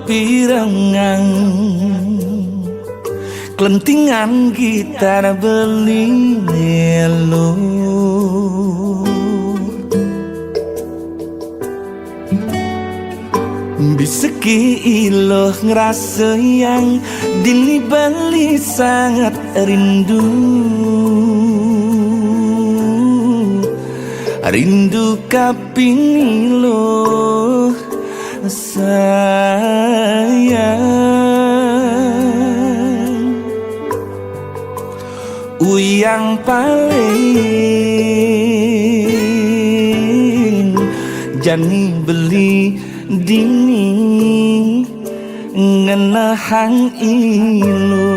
pirengang kelentingan gitar beli elo bisa ki iloh ngerasa yang dini beli sangat rindu rindu kapingilo sayang uyang paling jani beli dini ngenahang ilo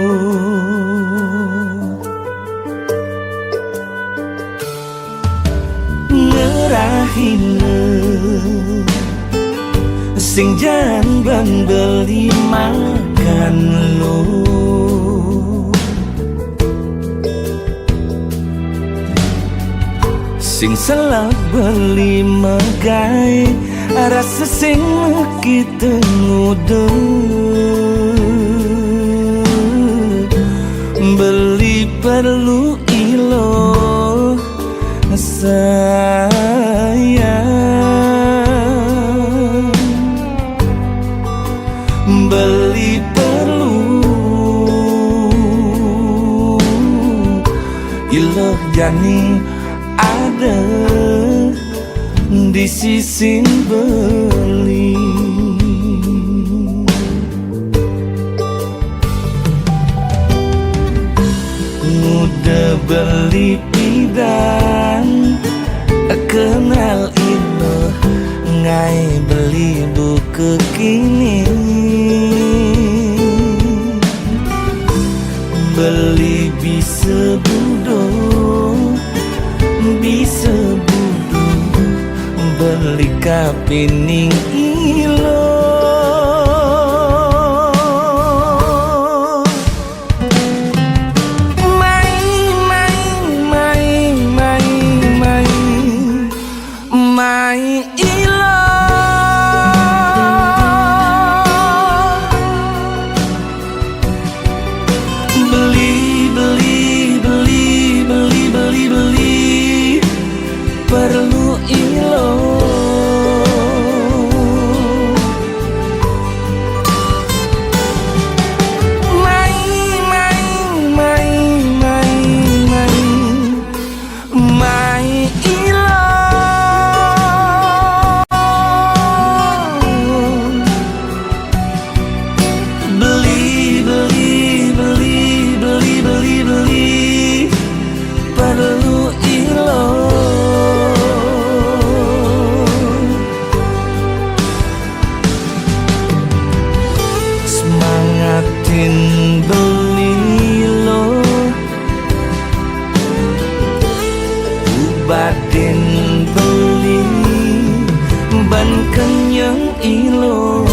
ngerahile sing jangan beli makan lo sing salah beli megai rasa sing kita ngudu beli perlu ilo sayang beli perlu ilo jani ada di sisi beli udah beli pidan kenal itu ngai beli buku kini beli bisa bodoh bisa beli kapining ilo mai ilo beli perlu ilo beli lo batin beli ban kenyang ilo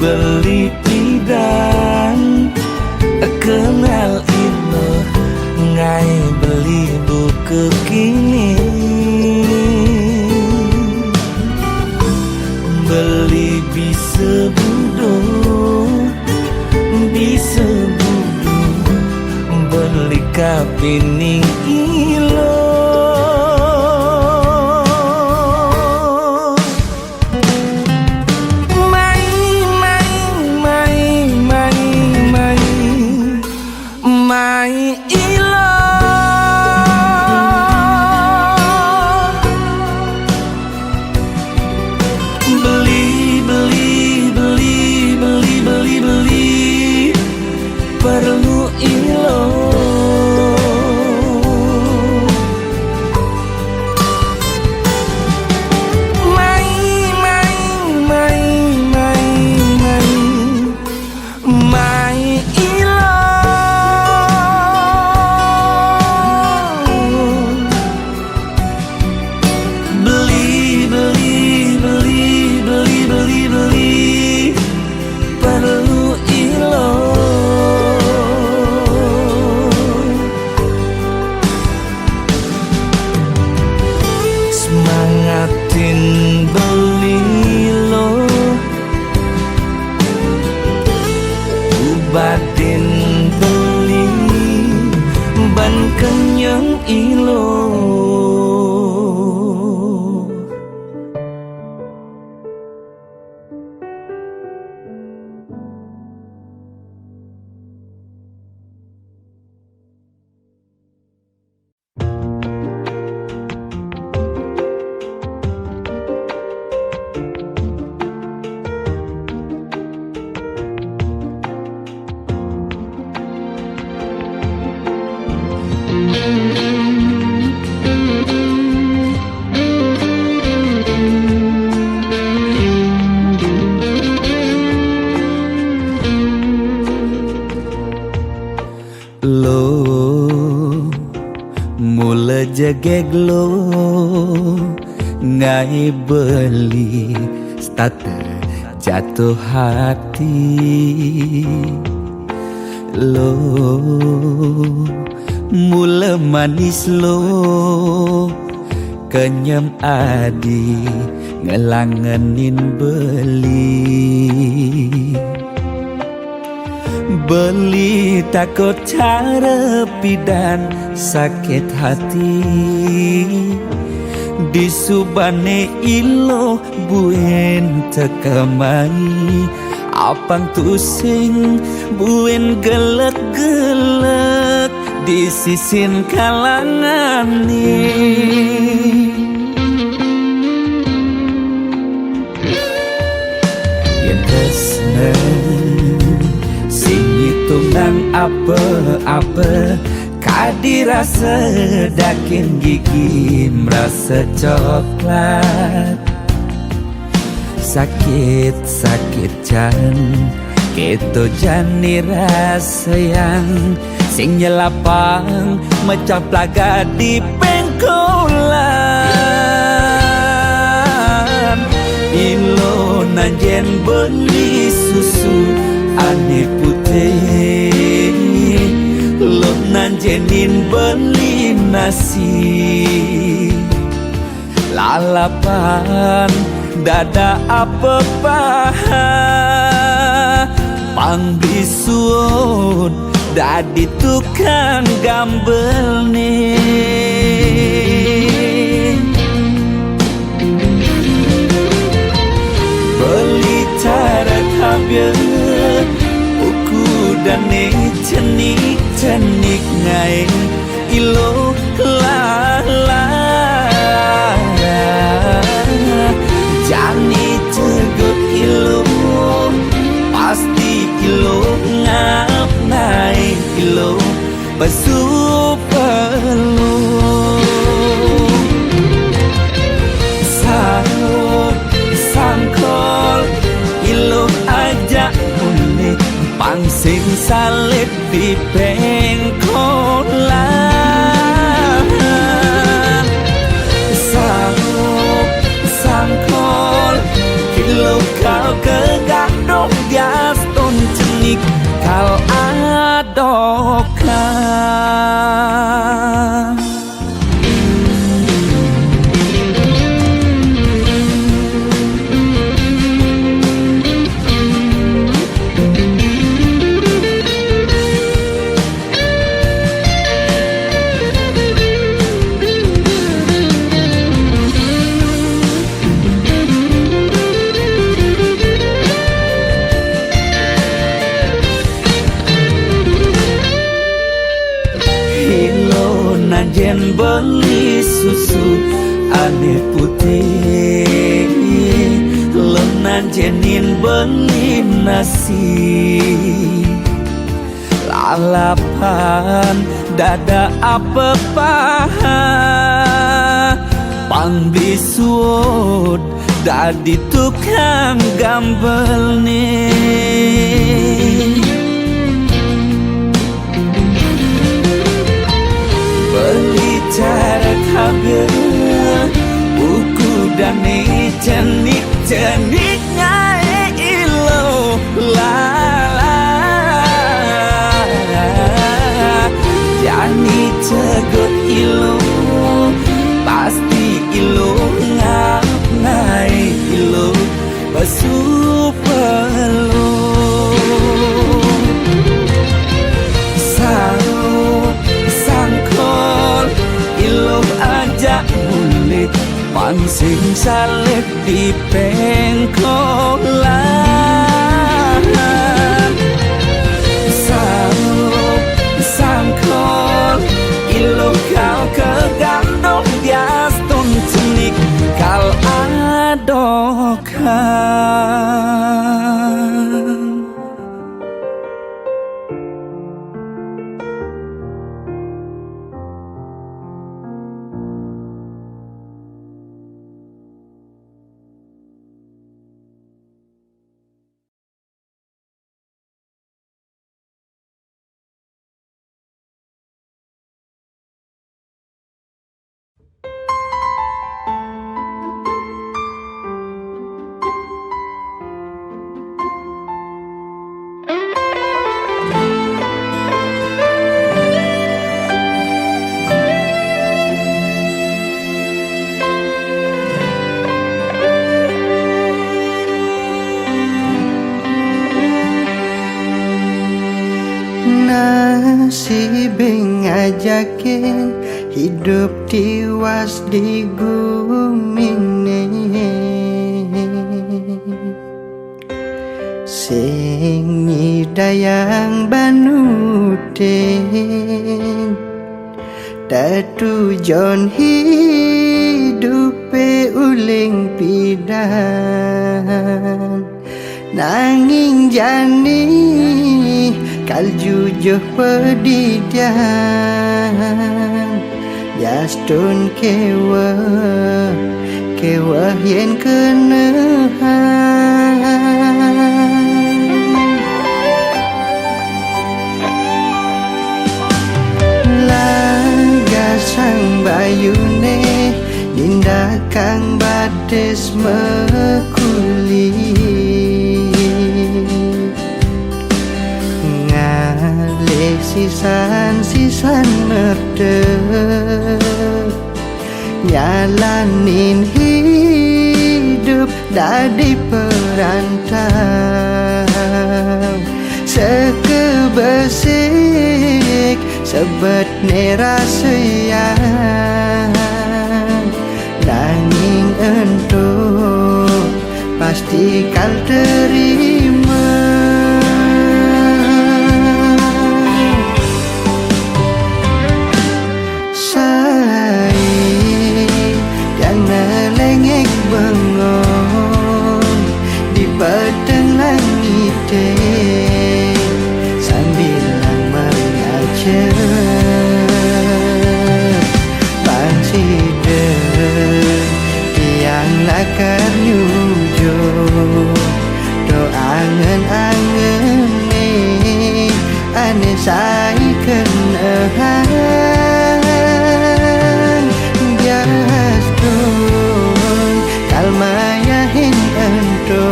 beli pidan kenal itu ngai beli buku kini beli bisa bodoh beli kapining ilo perlu ilo den beli ban kenyang ilo. Lo mula jegeg lo ngai beli starter jatuh hati. Lo mula manis lo kenyam adi ngelangenin beli takut cara pidan sakit hati. Di subane ilo buen tekamai apang tusing buen gelek-gelek di sisin kalangan ni. Yang tresna sing hitungan apa-apa kadirasa dakin gigi merasa coklat. Sakit-sakit jan keto jani rasa yang sing nyelapang mecah plaga di pengkolan. Ilo nanjen beli susu ane putih, lo nanjenin beli nasi. Lalapan dada apa paha pang bisuun dadi tukang gambel nih. Beli cara kabel uku dan cenik ngai ilo lala jani cegot ilo pasti ilo ngap naik ilo basu perlu sangkol ilo aja unik pangsing salib di pengkolan. Sangkol ilo kau kegadok dias ton cenik kau adokan. Nanjen beli susu ane putih, lo nanjenin beli nasi. Lalapan dada apa paha pang bisuut dadi tukang gambel nih. Beli cara kabel buku dan cenik-ceniknya ilo lala jani cegot ilo pasti ilo ngap naik ilo basu perlu sing salib dipengkolan sang khol ilo kau kegandong bias ton cenik kal adokan. Nasib ngajakin hidup tiwas di gumine sing nyidayang banutin tatujon hidupe uling pidan nanging jani kal jujuh pedidian Yastun kewa yen kenehan Laga sang bayune Dinda kang batis mekuli sisan merdek nyalanin hidup dari perantau sekebesik sebet neraseyang nanging entuk pasti kal terima bengong di padang langit sambil mengaca pansiden tiang lakar nyujo doangen-angen ane sai kenehan jastun kalmayahin ento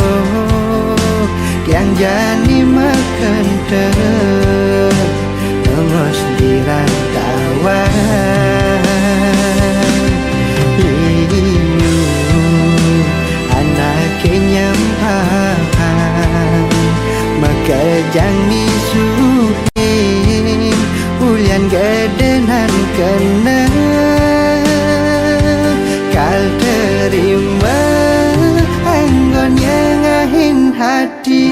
yang jani makan ter nongos di rantauan iyu anak nyampahan maka jang misuhin ulian gedenan kena kal terima anggon yang ngahin hati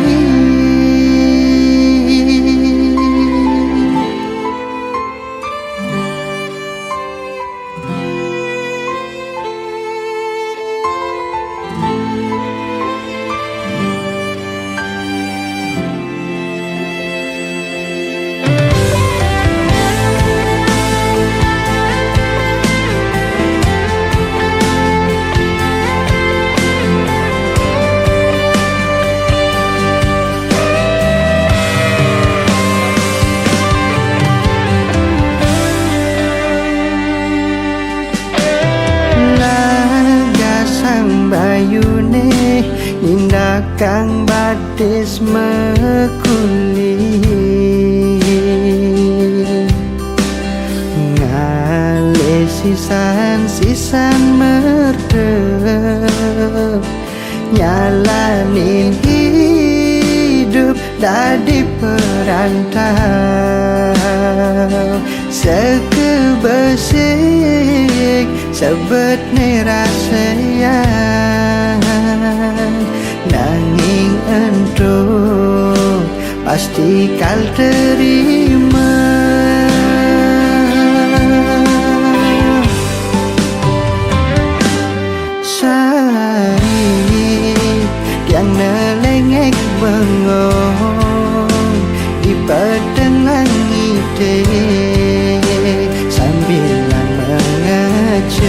bayune indah kang batis mekuli ngale sisan merdek nyalanin hidup dari perantau sekebesik sebetne rasayang nanging ento pasti kal terima. Yang nelengek bengong di padang langit sambil mengajak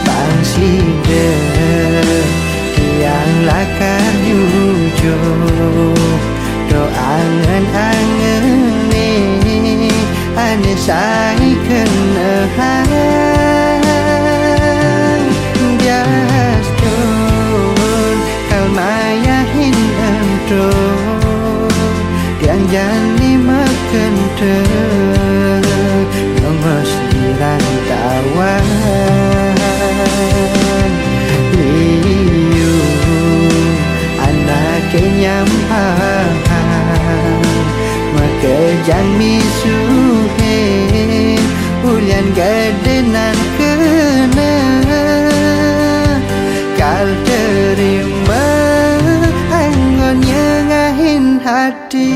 bangsida tiang lakar yujo doangan-angan ane sai kenahan mayahin ento yang jani makan lemes di rantauan liu anak nyampahan makejang misuhe ulian gadenan kena kal terima anggon nyengahin hati.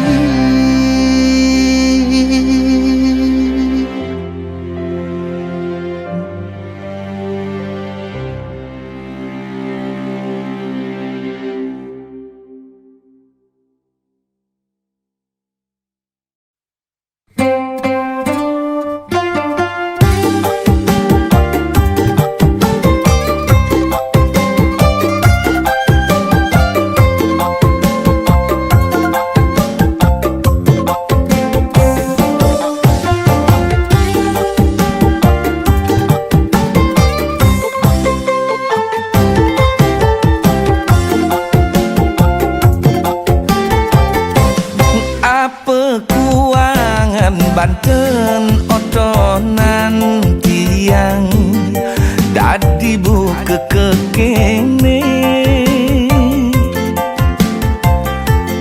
Banten otonan tiang dadi buka kekene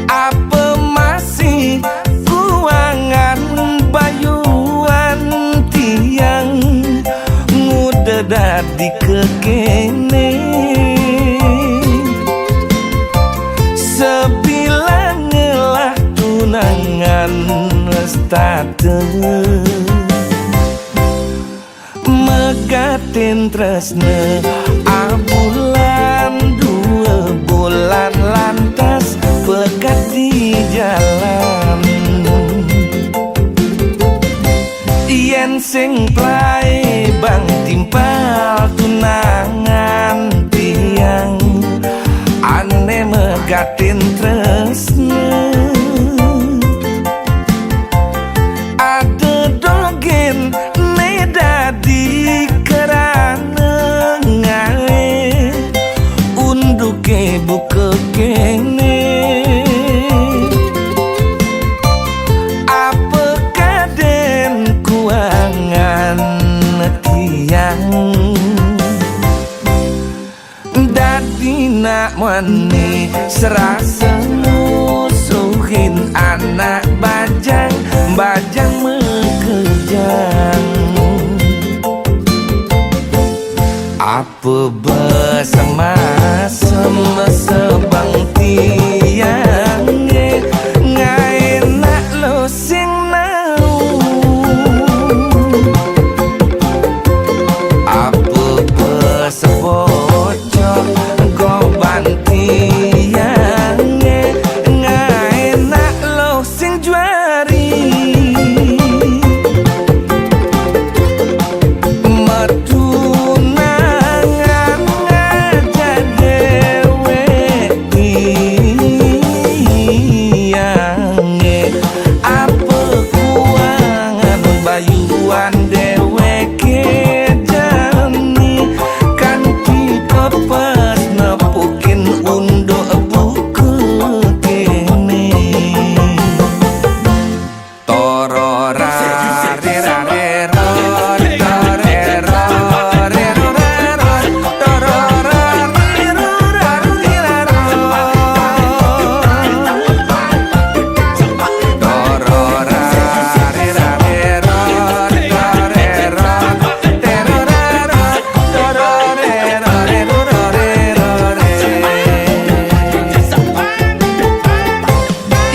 apa masih kuangan bayuan tiang muda dadi kekene sebilang ngelah tunangan state megatin tresne abulan 2 bulan lantas pekat di jalan yen sing plai bang timpal tunangan tiang ane megatin tresne di kerana ngae unduke buka kene apa kaden kuangan tiang dadi nak mani serasa musuhin anak bajang mekejang apa bersama-sama sebang tiang ngai nak lo sing nau apa bersebocok goban tiang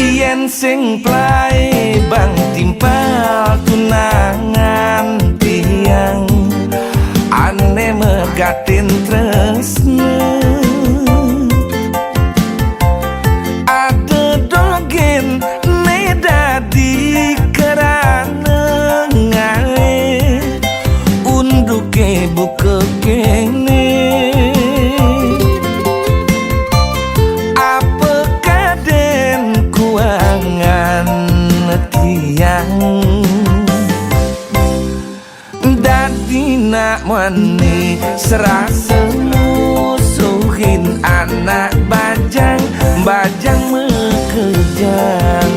yen sing plai bang timpal tunangan tiang ane megatin tresna ada dogen ne dadi kerana ngae unduke buka kene apa kaden kuangan tiang dadi nak mani serasa musuhin anak bajang bajang mekejang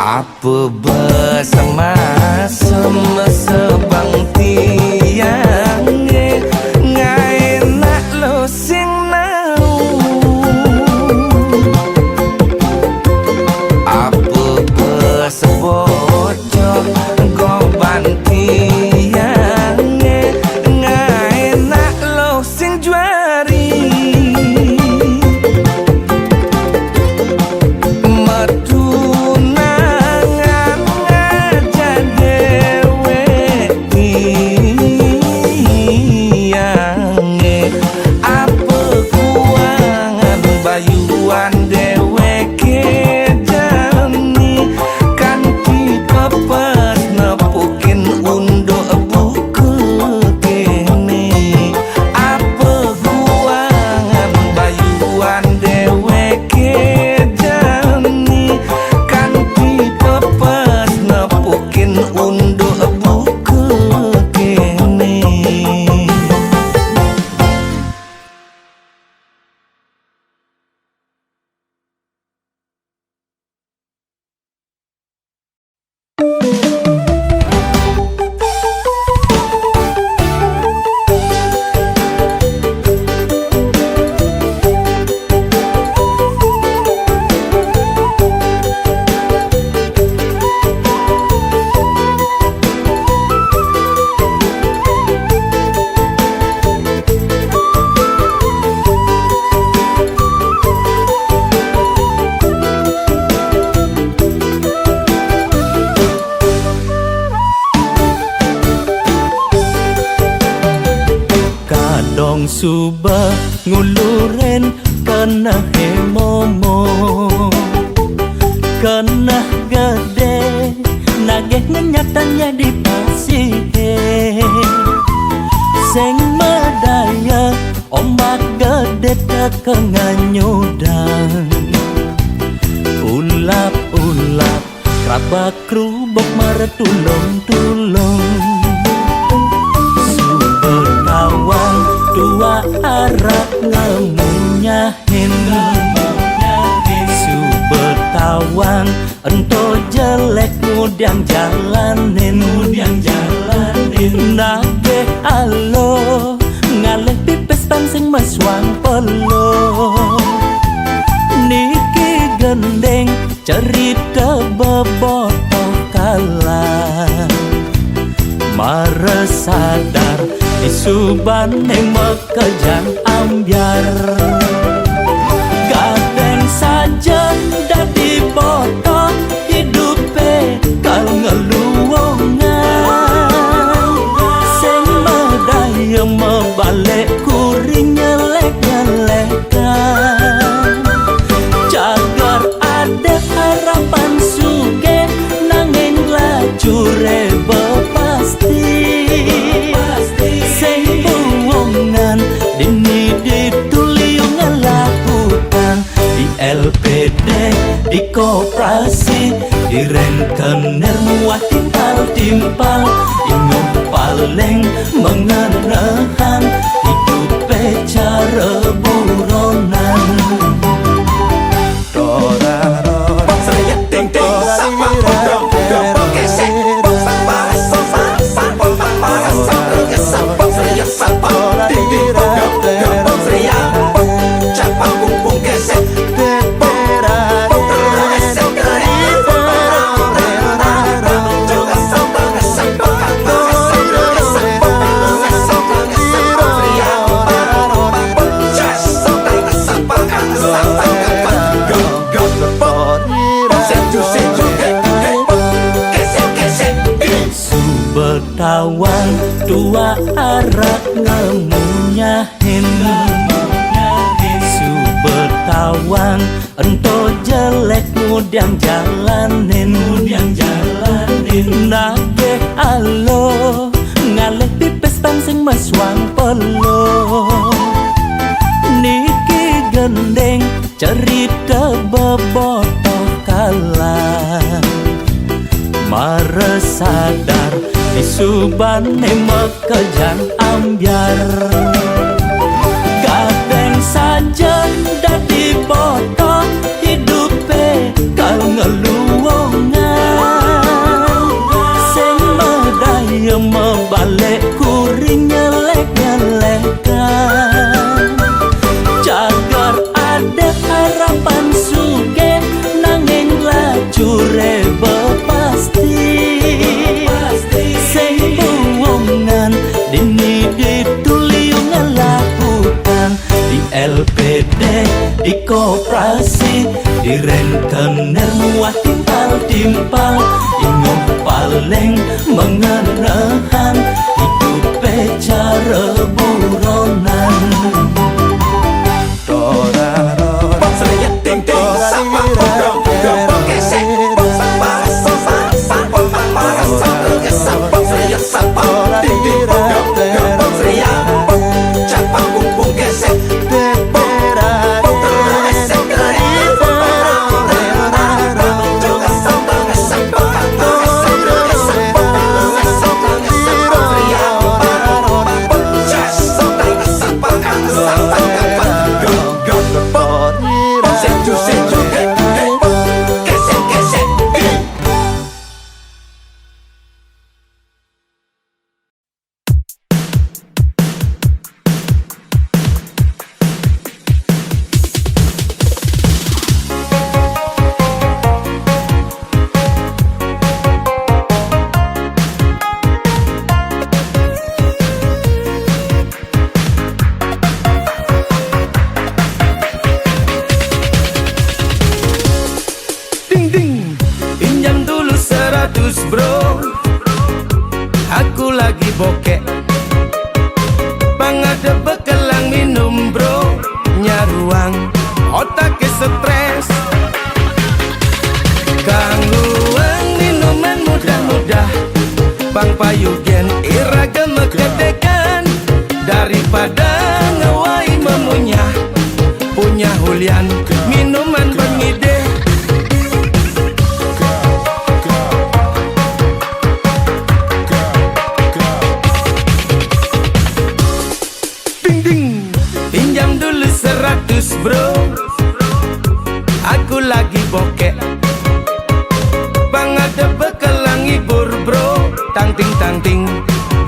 apa bersama sebang tiang ngai nak lo sing nau apa bersebocor goban tiang ngai nak lo sing juari Subah nguluren kena hemomo kena gede nageh nyatanya di pasihe seng medaya ombak gede tekenganyudang ulap-ulap kerabak kerubuk maretulong-tulong subetawang dua arah ngemunyahin subetawang ento jelek mudiang jalanin nake alo ngaleh pipes pansing meswang pelo niki gendeng cerita bebotoh kalah mare sadar isuban yang mekejang ambiar gadeng saja dadi botoh hidupe kal ngeluwongan sing medaya mebalik kuring nyelek-nyelekan cagar ada harapan suge nanging lajure bepasti LPD di koperasi direnkener muat timpal-timpal ingin paling mengenahan hidup cara buronan tua arak ngemunyahin Subetawang ento jelek mudiang jalanin Nage alo ngalek pipes pangsing meswang pelo Niki gendeng cerita bebotoh kalah Mare sadar di subane mekejang ambiar Kadang saja dadi botoh hidupe kal ngeluwongan Sing medaya mebalik kuring nyelek-nyelekan Jagar ada harapan suge nanging lajure bepasti Sing buwongan dini dituliung ngelakukan Di LPD, di koperasi, di rentenir muat timpal-timpal Ingin paling mengenahan hidup cara buronan Bro, aku lagi bokek Pangada bekelang minum bro Nyaruang otaknya stres Kangguang minuman mudah-mudah Bang payugen iraga mekedekan Daripada ngawai memunyah Punya hulian minuman pengide Bro, aku lagi bokek Bang ada bekelang hibur bro Tangting-tangting,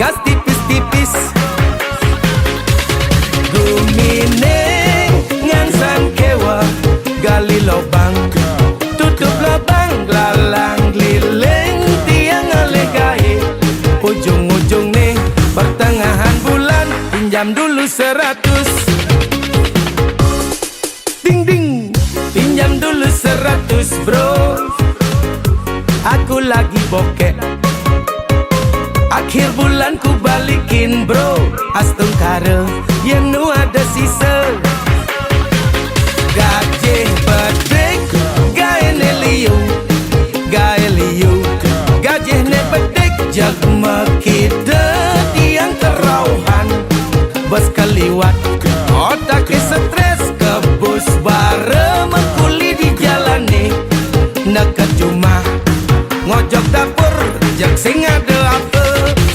gas tipis-tipis Gumine ngansan kewa Gali lobang, tutup lobang Lalang lileng tiang alegai Ujung-ujung nih pertengahan bulan Pinjam dulu 100 Pinjam dulu 100 bro Aku lagi bokek Akhir bulan ku balikin bro Astung kare Yenu ada sisa Gajih bedek Gae ne liu Gae liu Gajih ne bedek Jag mekide Tiang kerauhan Bos keliwat Otaknya stres Kebus bare Mengkuli di jalan nih Neket cuma Ngojok dapur Jak sing ada apa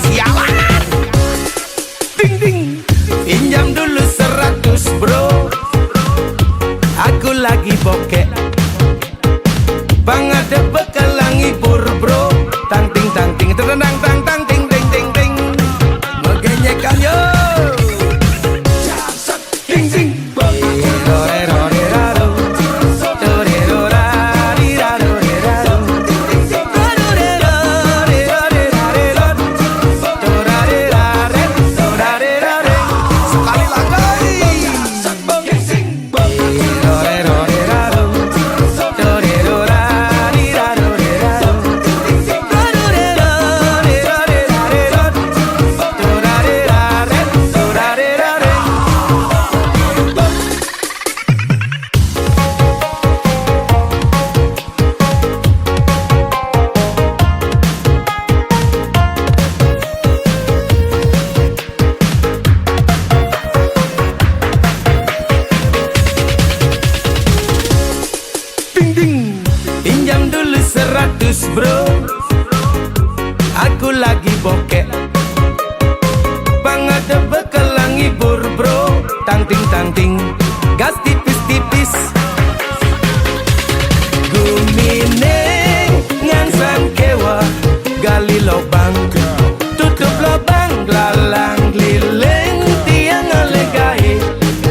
Sialan Ding ding Pinjam dulu 100 bro Aku lagi bokek Bang ada bekelang hibur bro Tang-ting tang-ting Terdendang tang-tang ting ting ting ting Megenyekan yo seratus bro. Aku lagi bokek, bang ada bekal ngibur bro. Tangting, gas tipis-tipis. Gumine ngan sangkewa, gali lobang, tutup lobang, lalang lileng tiang alegai.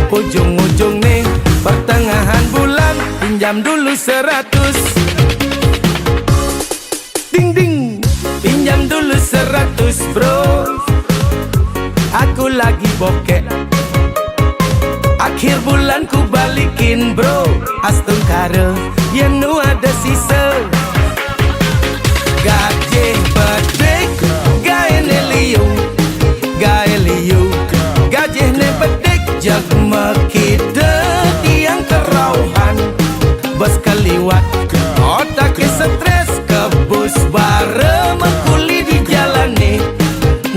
Ujung-ujung nih pertengahan bulan, pinjam dulu 100. Ding ding, pinjam dulu 100 bro. Aku lagi bokek, akhir bulan ku balikin bro. Astung kare, yen nu ada sisa. Gaje bedek, gae ne liu, gaje ne bedek. Jak makita tiang kerauhan, bos keliwat, otak stres. Kebus bare mengkuli di jalan nih,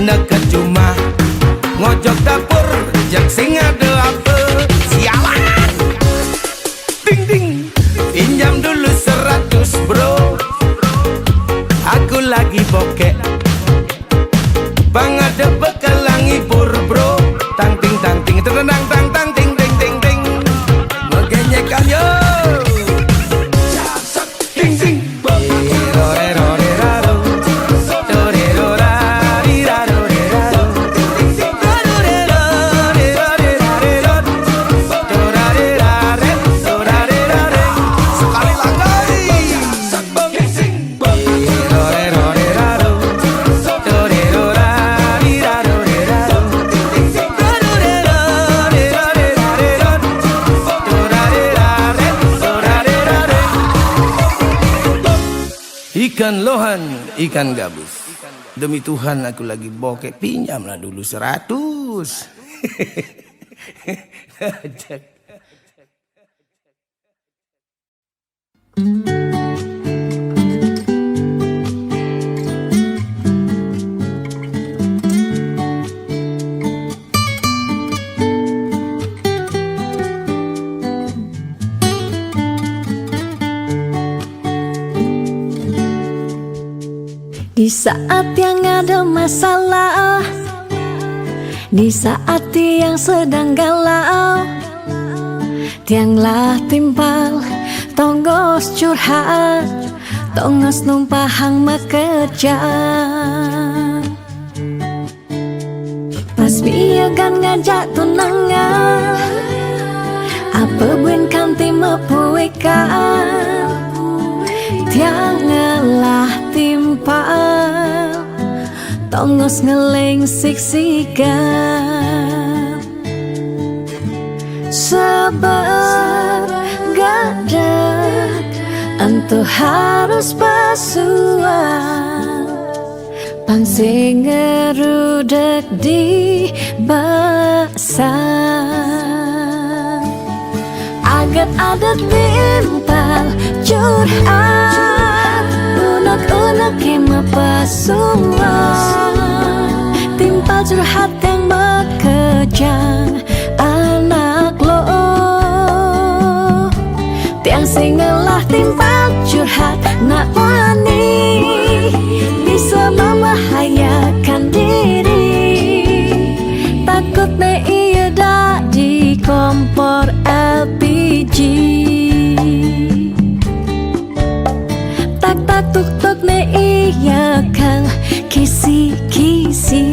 neket cuma ngojok dapur, jak sing ada apa. Sialan. Ding ding, pinjam dulu 100 bro. Aku lagi bokek, bang ada bekal ngibur bro. Tangting, terdenang tang ting ting ting ting. Mengenyekkan yo. Ding ding. Ikan lohan, ikan gabus. Demi Tuhan aku lagi bokek, pinjamlah dulu 100. Di saat yang ada masalah, di saat yang sedang galau, tianglah timpal, tonggos curhat, tonggos numpahang makejang. Pas biagan ngajak tunangan, apa buin kanti mepuikan, tiangalah timpal, tongos ngeleng siksikan. Sabar gadat, entu harus basuhan, pansing ngerudek di basah. Agat-agat timpal curhat, unek-unek kema pasuan, timpal curhat yang bekejang anak lo. Tiang singelah timpal curhat nak wani, bisa membahayakan diri. Takut me iya dak di kompor LPG. Tak tuk ne iya kang kisi-kisi.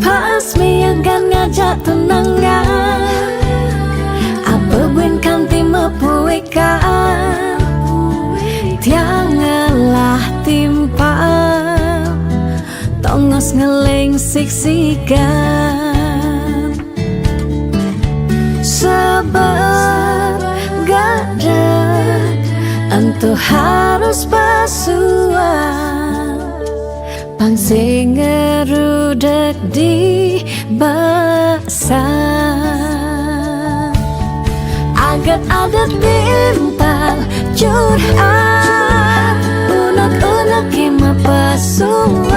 Pas miagan ngajak tunangan, apa buin kanti mepuikan, tiangalah timpal, tongos ngeleng siksikan. Sabar gadat, entu harus basuhan, pansing ngerudek di basah. Agat adat timpal curhat, unek-unek kima pasuan,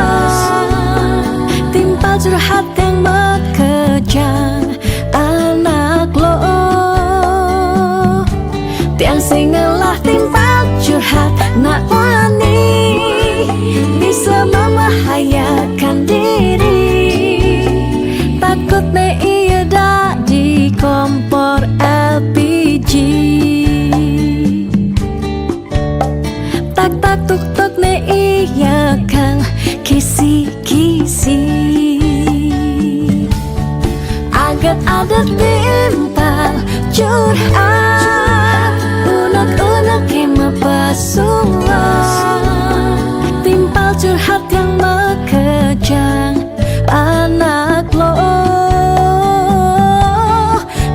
timpal curhat yang mekejang anak lo. Tiang singelah timpal curhat nak wani, bisa membahayakan diri. Takut ne iya dak di kompor LPG. Tak tak tuk tuk ne iya kang kisi-kisi. Agat adat timpal curhat, unek-unek kima pasuan, timpal curhat yang mekejang anak lo.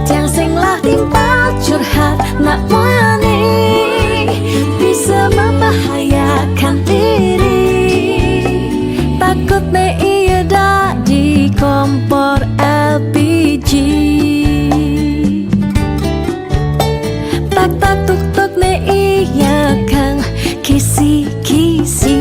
Tiang singlah timpal curhat nak wani, bisa membahayakan diri. Takut ne iya dak di kompor LPG. Tak tak tuk tuk ne iya kang kisi-kisi.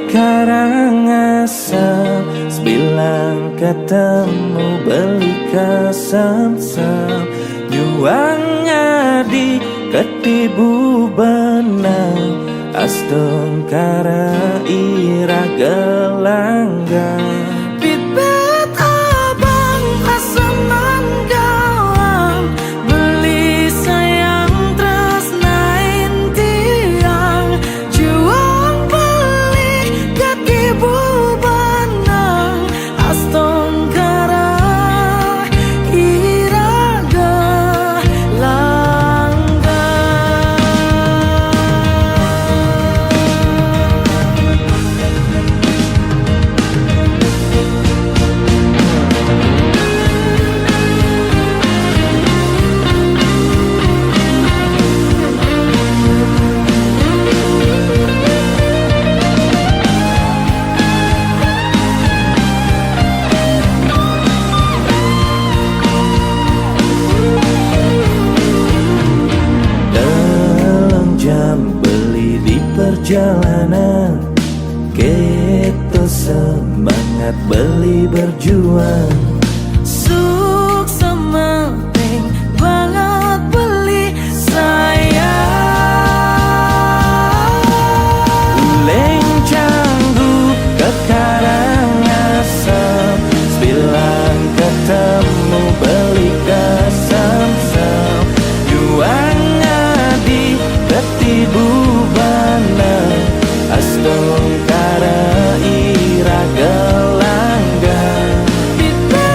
Karangasem sebilang ketemu beli kasam-sam, nyuang ngadi ketibu benang, astung kara ira gelanggang. Pipet abang asaman kawan, beli sayang terus nain tiang, juang beli kaki bubanang, aston kara iraga langgang. Dalam jam beli di perjalanan, kita semangat beli berjuang. Suk sementing banget beli sayang. Uleng canggu ke Karangasem, sebilang ketemu beli kasam-sam, juang ngadi ketibu banang, astung kara ira gelanggang. Pipet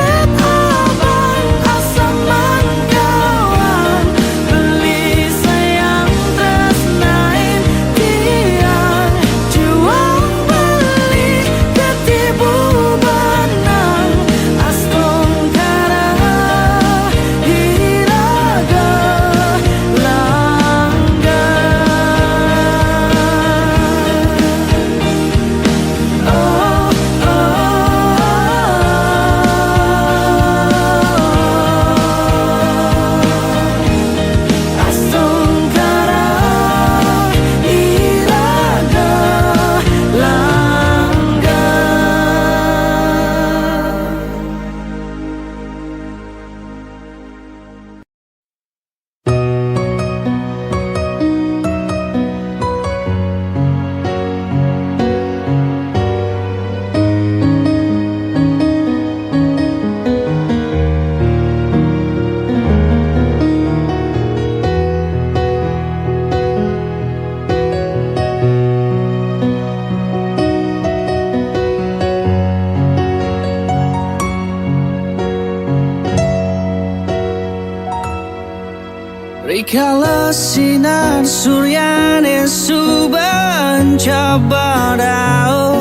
sinar suryane suban cabadao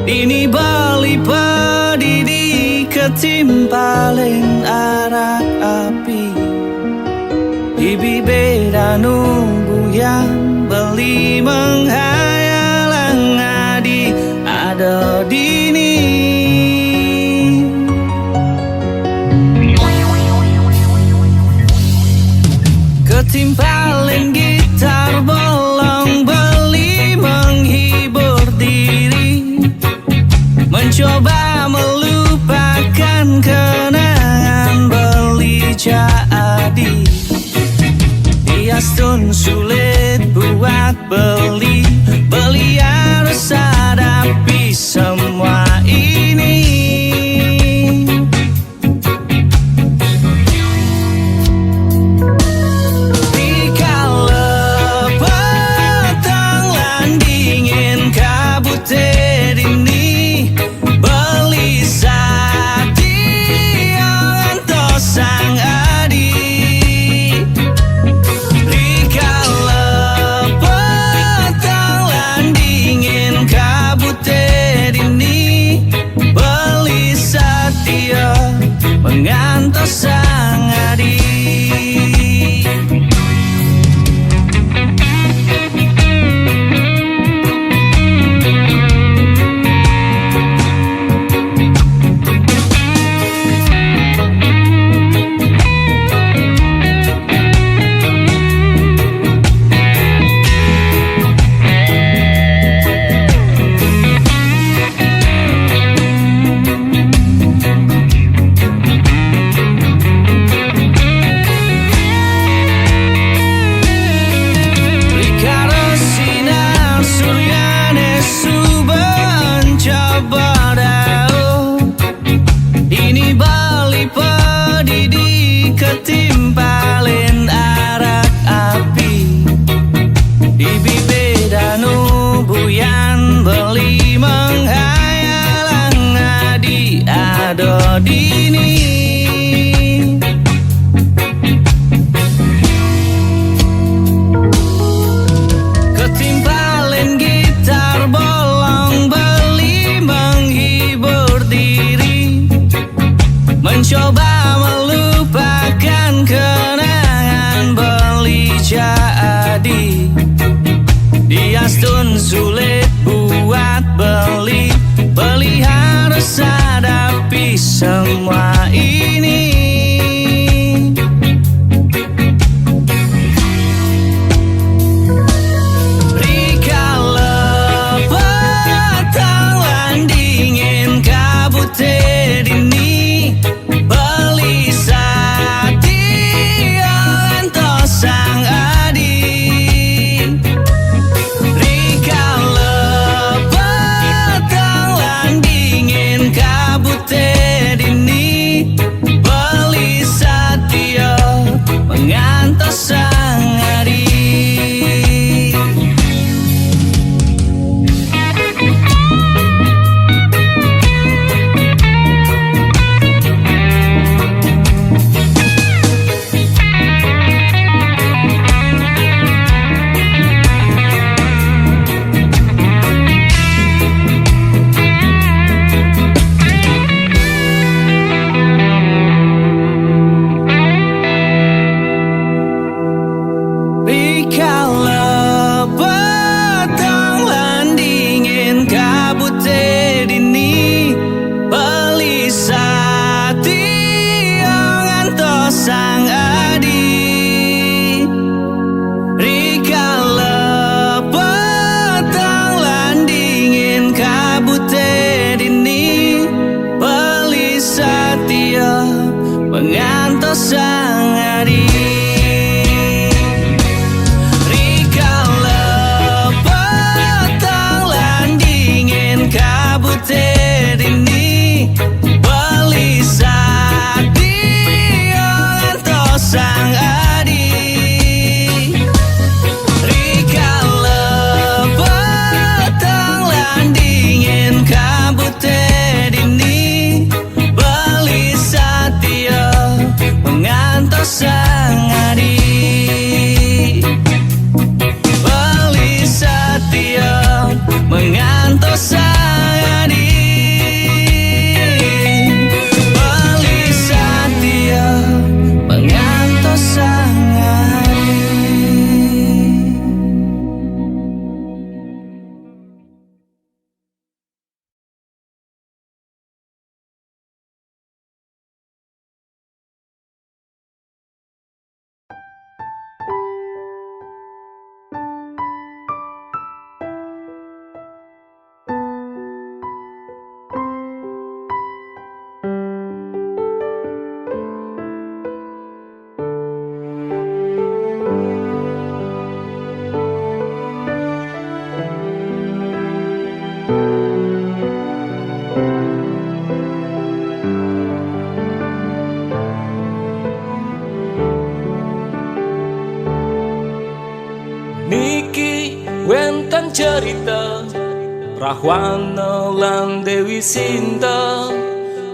ini bali padidi ketimpalen arak api ibi beda nunggu yang beli menghayalang adi ada dini ketimpalen gitar bolong beli menghibur diri mencoba melupakan kenangan beli jadi Biastun sulit buat beli harus hadapi semua ini mengantos sang adi ini bali padidi ketimpalen arak api ibi beda nubuyan beli menghayalang adi ada dini ketimpalen gitar bolong beli menghibur diri mencoba melupakan kenangan beli jadi Biastun sulit buat beli harus hadapi semua ini Rikala petang landingin kabut dini beli sati antos sang adi rikala petang landingin kabut dini beli satya mengantos sang adi Rikala petang landingin kabut dini beli sati ngantos sang adi Rikala petang landingin kabut dini beli satya mengantos sang adi Rikala Niki wenten cerita Rahwana lan Dewi Sinta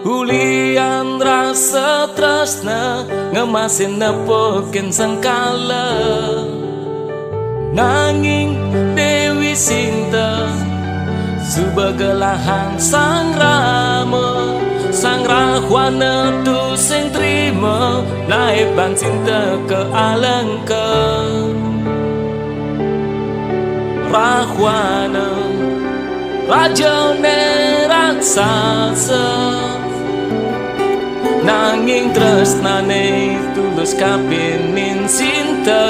Hulian rasa tresna ngemasin nepokin sengkala Nanging Dewi Sinta sebagai lahan sang Rama Sang Rahwana tu sing trima naiban cinta ke alengka Rahwana Raja raksasa nanging tresnane tulus kapinin Sinta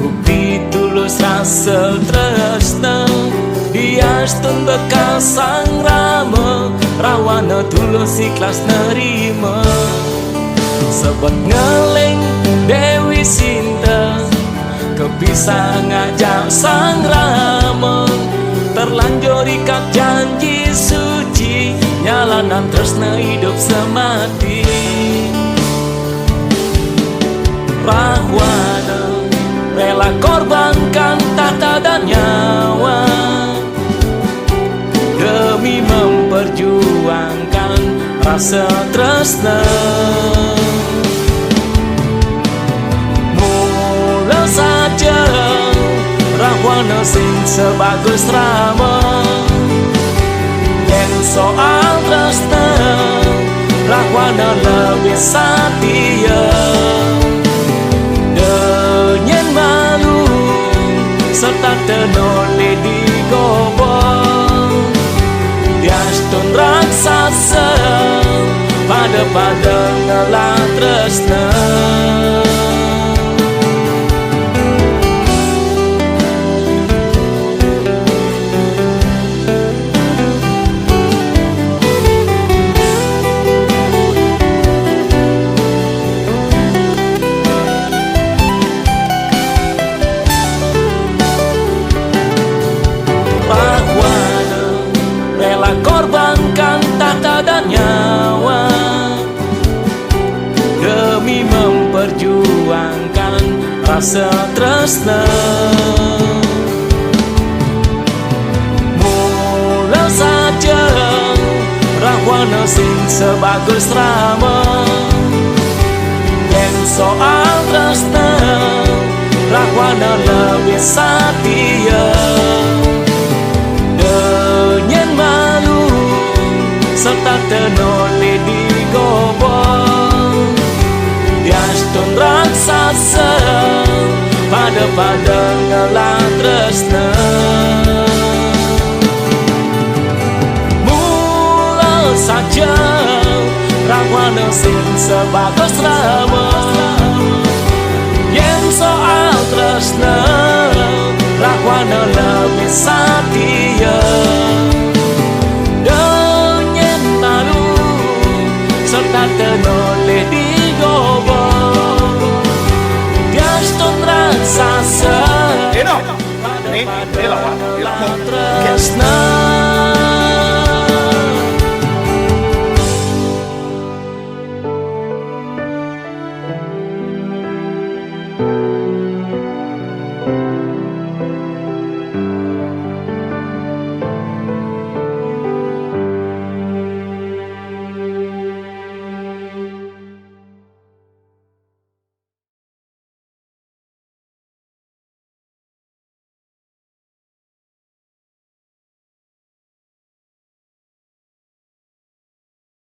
bukti tulus rasa tresna diastun bekas sang Rama Rahwana tulus ikhlas nerima sebab ngeleng Dewi Sinta kebisa ngajak sang Rama terlanjur ikat janji suci nyalanan tresna hidup semati Rahwana rela korbankan tahta dan nyawa demi memperjuangkan rasa tresna. Mula saja Rahwana sing sebagus Rama yang soal tresna Rahwana lebih setia serta tenole di gobong diastun raksasa pada ngelah tresna korbankan tahta dan nyawa demi memperjuangkan rasa tresna. Mula saja Rahwana sing sebagus Rama yang soal tresna Rahwana lebih setia serta tenole di gobong diastun raksasa pada ngelah tresna. Mula saja Rahwana sing sebagus Rama yang soal tresna Rahwana lebih setia